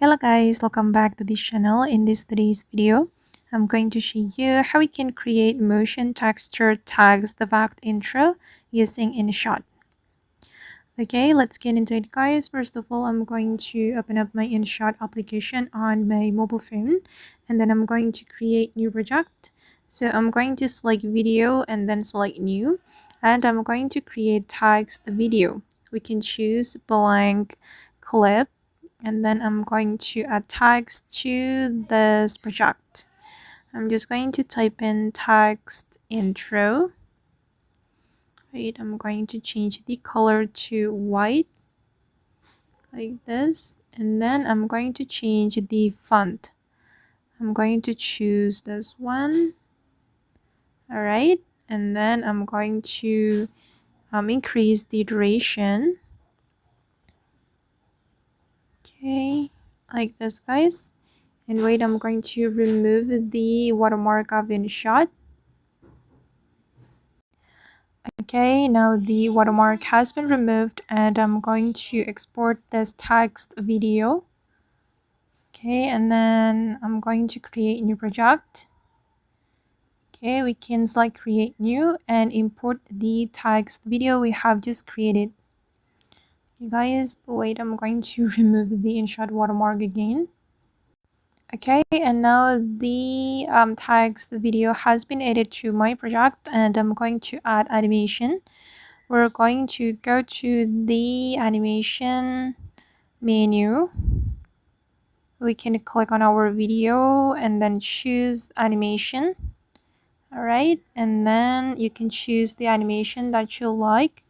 Hello guys, welcome back to this channel. In today's video, I'm going to show you how we can create motion texture tags the back intro using InShot. Okay, let's get into it guys. First of all, I'm going to open up my InShot application on my mobile phone, and then I'm going to create new project. So I'm going to select video and then select new, and I'm going to create tags the video. We can choose blank clip, and then I'm going to add tags to this project. I'm just going to type in text intro. Wait, I'm going to change the color to white like this, and then I'm going to change the font. I'm going to choose this one. All right, and then I'm going to increase the duration. Okay, like this guys. And wait, I'm going to remove the watermark of InShot. Okay, now the watermark has been removed, and I'm going to export this text video. Okay, and then I'm going to create a new project. Okay, we can select create new and import the text video we have just created. Okay guys, wait, I'm going to remove the InShot watermark again. Okay, and now the text video has been added to my project, and I'm going to add animation. We're going to go to the animation menu. We can click on our video and then choose animation. All right, and then you can choose the animation that you like.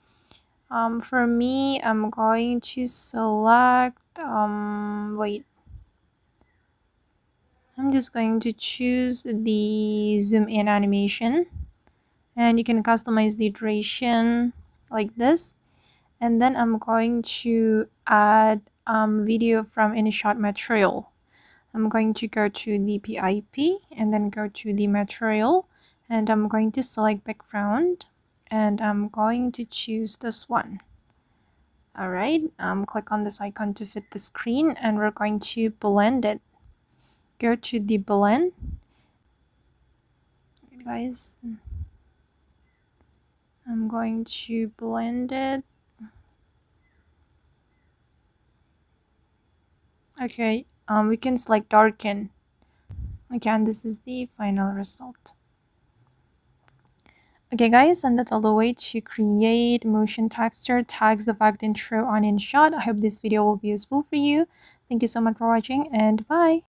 For me, I'm going to select wait, I'm just going to choose the zoom in animation, and you can customize the duration like this. And then I'm going to add video from InShot material. I'm going to go to the PIP and then go to the material, and I'm going to select background, and I'm going to choose this one. All right, click on this icon to fit the screen, and we're going to blend it. Go to the blend, guys. I'm going to blend it. Okay, we can select darken. Okay, and this is the final result. Okay guys, and that's all the way to create motion texture tags the fact intro on InShot. I hope this video will be useful for you. Thank you so much for watching, and bye.